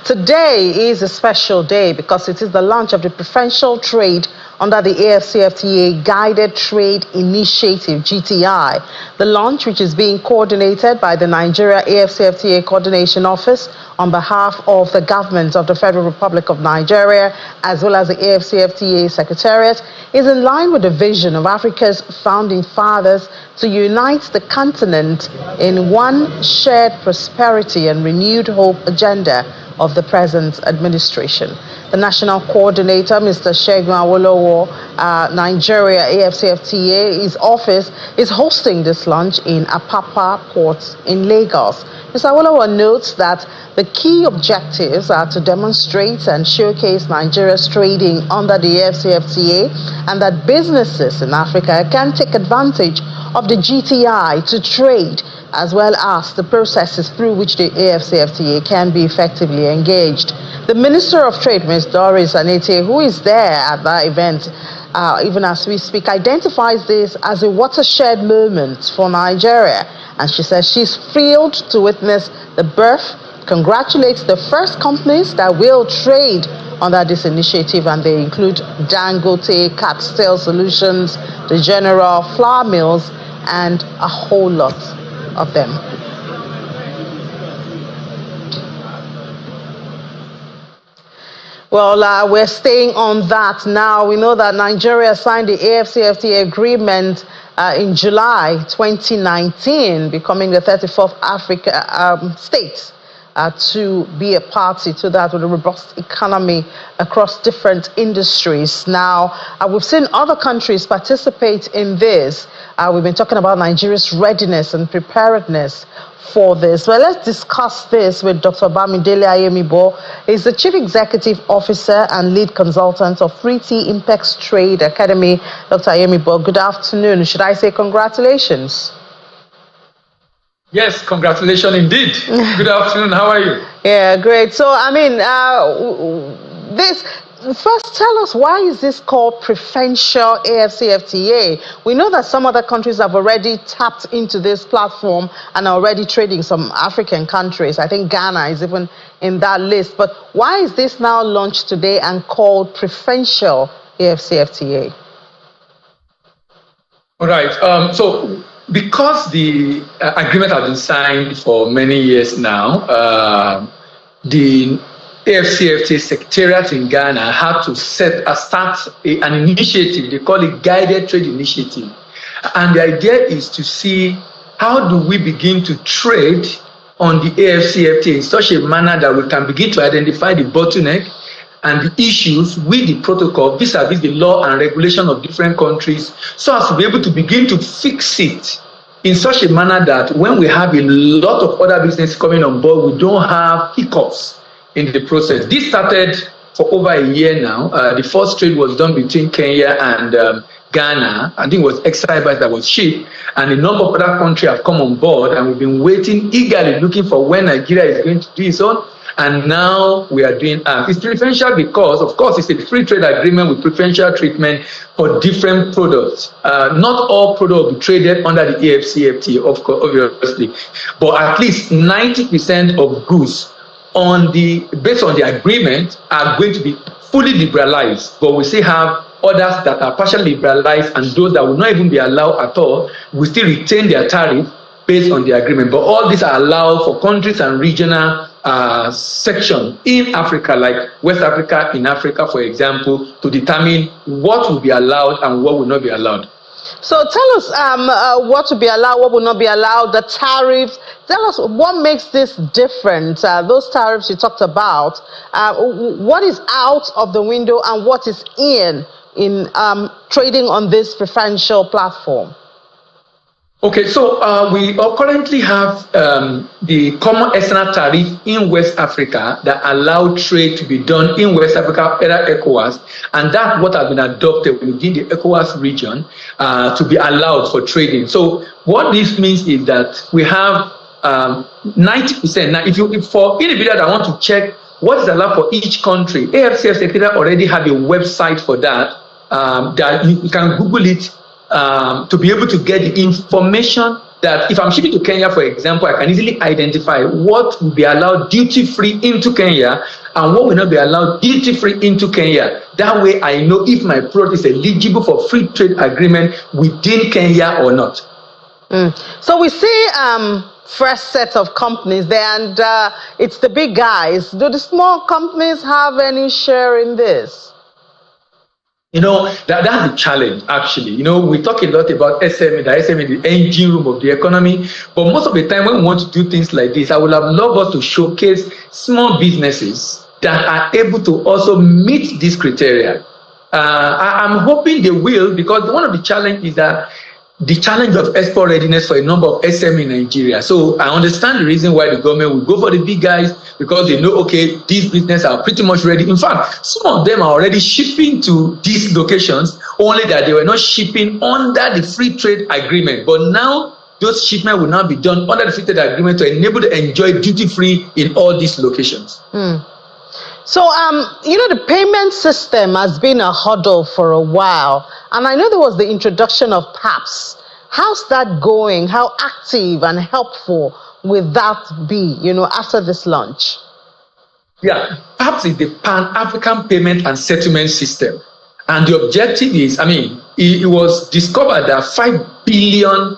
Today is a special day because it is the launch of the preferential trade under the AFCFTA Guided Trade Initiative, GTI. The launch, which is being coordinated by the Nigeria AFCFTA Coordination Office on behalf of the government of the Federal Republic of Nigeria, as well as the AFCFTA Secretariat, is in line with the vision of Africa's founding fathers to unite the continent in one shared prosperity and renewed hope agenda of the present administration. The national coordinator, Mr. Segun Awolowo, Nigeria AFCFTA, his office is hosting this launch in Apapa Port in Lagos. Mr. Awolowo notes that the key objectives are to demonstrate and showcase Nigeria's trading under the AFCFTA and that businesses in Africa can take advantage of the GTI to trade, as well as the processes through which the AFCFTA can be effectively engaged. The Minister of Trade, Ms. Doris Anete, who is there at that event, even as we speak, identifies this as a watershed moment for Nigeria. And she says she's thrilled to witness the birth, congratulates the first companies that will trade under this initiative, and they include Dangote, Catstell Solutions, the General, Flour Mills, and a whole lot of them. Well, we're staying on that now. We know that Nigeria signed the AFCFTA agreement in July 2019, becoming the 34th Africa state to be a party to that, with a robust economy across different industries. Now, we've seen other countries participate in this. We've been talking about Nigeria's readiness and preparedness for this. Well, let's discuss this with Dr. Bamidele Ayemibo. He's the Chief Executive Officer and Lead Consultant of Free Tea Impex Trade Academy. Dr. Ayemibo, good afternoon. Should I say congratulations? Yes, congratulations indeed. Good afternoon. How are you? Yeah, great. So, I mean, first, tell us, why is this called preferential AFCFTA? We know that some other countries have already tapped into this platform and are already trading, some African countries. I think Ghana is even in that list. But why is this now launched today and called preferential AFCFTA? All right. So because the agreement has been signed for many years now, the AFCFTA Secretariat in Ghana had to start an initiative. They call it Guided Trade Initiative. And the idea is to see how do we begin to trade on the AFCFTA in such a manner that we can begin to identify the bottleneck and the issues with the protocol vis-a-vis the law and regulation of different countries, so as to be able to begin to fix it in such a manner that when we have a lot of other business coming on board, we don't have hiccups in the process. This started for over a year now. The first trade was done between Kenya and Ghana. I think it was extra that was shipped, and a number of other countries have come on board, and we've been waiting eagerly, looking for when Nigeria is going to do its own. And now we are doing it's preferential because, of course, it's a free trade agreement with preferential treatment for different products. Not all products will be traded under the AFCFTA, of course, obviously, but at least 90% of goods based on the agreement are going to be fully liberalized, but we still have others that are partially liberalized, and those that will not even be allowed at all will still retain their tariff based on the agreement. But all these are allowed for countries and regional section in Africa, like West Africa, in Africa, for example, to determine what will be allowed and what will not be allowed. So tell us what will be allowed, what will not be allowed, the tariffs. Tell us what makes this different. Those tariffs you talked about, what is out of the window and what is in trading on this preferential platform? Okay, so we currently have the common external tariff in West Africa that allow trade to be done in West Africa, either ECOWAS, and that's what has been adopted within the ECOWAS region to be allowed for trading. So what this means is that we have 90%. Now, if for individuals that want to check what is allowed for each country, AFCFTA already have a website for that, that you can Google it, to be able to get the information that if I'm shipping to Kenya, for example, I can easily identify what will be allowed duty-free into Kenya and what will not be allowed duty-free into Kenya. That way I know if my product is eligible for free trade agreement within Kenya or not. So we see fresh set of companies there, and it's the big guys. Do the small companies have any share in this? That's the challenge, actually. We talk a lot about SME, the SME, the engine room of the economy. But most of the time when we want to do things like this, I would have loved us to showcase small businesses that are able to also meet this criteria. I'm hoping they will, because one of the challenges is that the challenge of export readiness for a number of SME in Nigeria. So I understand the reason why the government will go for the big guys, because they know, okay, these businesses are pretty much ready. In fact, some of them are already shipping to these locations, only that they were not shipping under the free trade agreement. But now those shipments will now be done under the free trade agreement to enable to enjoy duty-free in all these locations. So, the payment system has been a hurdle for a while. And I know there was the introduction of PAPS. How's that going? How active and helpful will that be, after this launch? Yeah, PAPS is the Pan-African Payment and Settlement System. And the objective is, it was discovered that $5 billion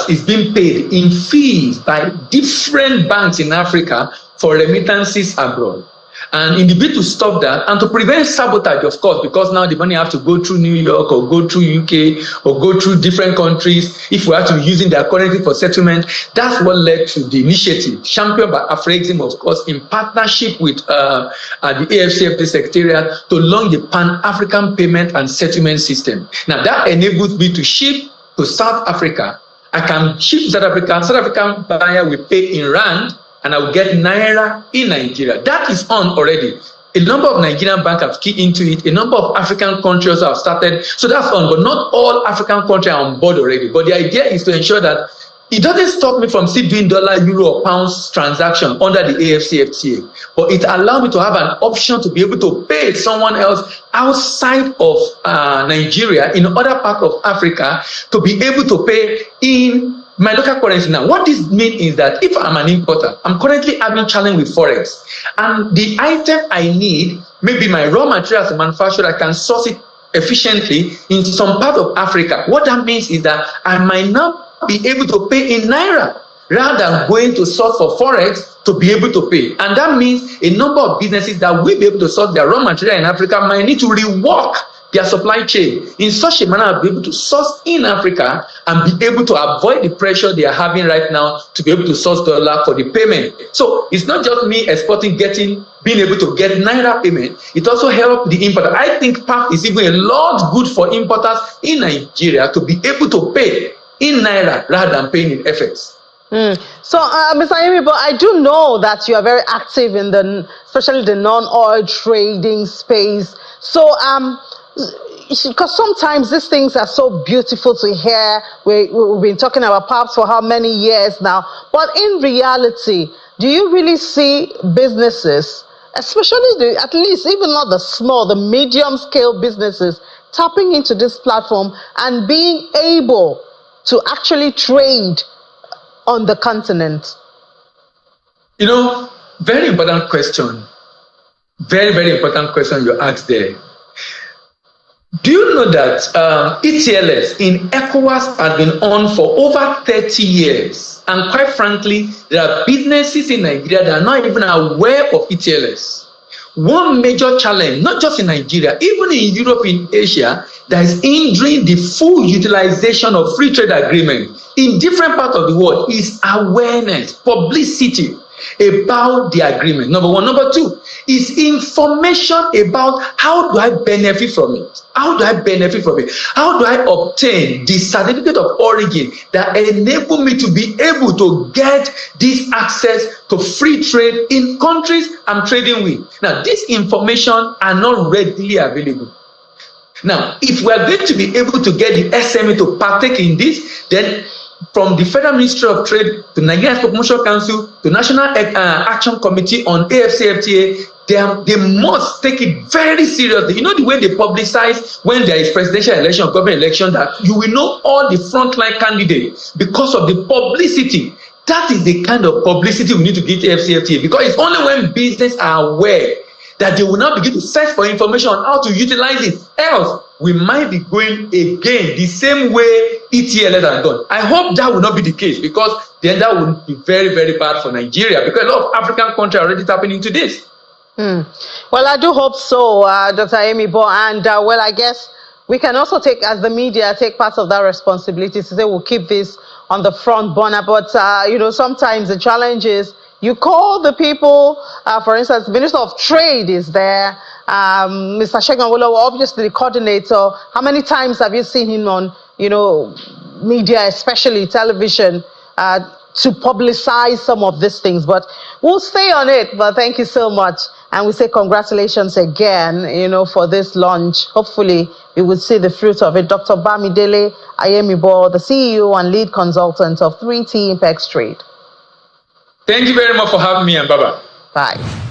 is being paid in fees by different banks in Africa for remittances abroad. And in the bid to stop that and to prevent sabotage, of course, because now the money have to go through New York or go through UK or go through different countries if we have to be using their currency for settlement. That's what led to the initiative, championed by AFCFTA, of course, in partnership with the AFCFTA Secretariat, to launch the Pan-African Payment and Settlement System. Now, that enables me to ship to South Africa. I can ship to South Africa. South African buyer will pay in rand, and I will get Naira in Nigeria. That is on already. A number of Nigerian banks have keyed into it. A number of African countries have started. So that's on. But not all African countries are on board already. But the idea is to ensure that it doesn't stop me from still doing dollar, euro, or pounds transaction under the AFCFTA. But it allows me to have an option to be able to pay someone else outside of Nigeria, in other parts of Africa, to be able to pay in my local currency. Now, what this means is that if I'm an importer, I'm currently having challenge with Forex, and the item I need, maybe my raw materials as a manufacturer, I can source it efficiently in some part of Africa. What that means is that I might not be able to pay in Naira, rather than going to source for Forex to be able to pay. And that means a number of businesses that will be able to source their raw material in Africa might need to rework their supply chain in such a manner to be able to source in Africa and be able to avoid the pressure they are having right now to be able to source dollar for the payment. So it's not just me exporting, being able to get Naira payment. It also helps the importer. I think PAP is even a lot good for importers in Nigeria to be able to pay in Naira rather than paying in FX. So, Mr. Ayemi, I do know that you are very active in especially the non-oil trading space. So, because sometimes these things are so beautiful to hear. We've been talking about PAPs for how many years now? But in reality, do you really see businesses, especially at least even not the small, the medium-scale businesses, tapping into this platform and being able to actually trade on the continent? Very important question. Very, very important question you asked there. Do you know that ETLS in ECOWAS has been on for over 30 years? And quite frankly, there are businesses in Nigeria that are not even aware of ETLS. One major challenge, not just in Nigeria, even in Europe, in Asia, that is hindering the full utilization of free trade agreement in different parts of the world is awareness, publicity about the agreement. Number one. Number two is information about how do I benefit from it? How do I benefit from it? How do I obtain the certificate of origin that enable me to be able to get this access to free trade in countries I'm trading with? Now, this information are not readily available. Now, if we are going to be able to get the SME to partake in this, then from the Federal Ministry of Trade to Nigerian Promotion Council the National Action Committee on AFCFTA, they must take it very seriously. You know the way they publicize when there is presidential election or government election, that you will know all the frontline candidates because of the publicity. That is the kind of publicity we need to give to AFCFTA, because it's only when business are aware that they will now begin to search for information on how to utilize it. Else, we might be going again the same way ETLS has done. I hope that will not be the case, because then that would be very, very bad for Nigeria, because a lot of African countries are already tapping into this. Well, I do hope so, Dr. Emibo. And, well, I guess we can also take, as the media, take part of that responsibility to say we'll keep this on the front burner. But, you know, sometimes the challenge is you call the people, for instance, the Minister of Trade is there, Mr. Shegun Awolowo, obviously the coordinator. How many times have you seen him on, you know, media, especially television, to publicize some of these things? But we'll stay on it. But thank you so much. And we say congratulations again, you know, for this launch. Hopefully, we will see the fruit of it. Dr. Bamidele Ayemibo, the CEO and lead consultant of 3T Impex Trade. Thank you very much for having me, and bye-bye. Bye.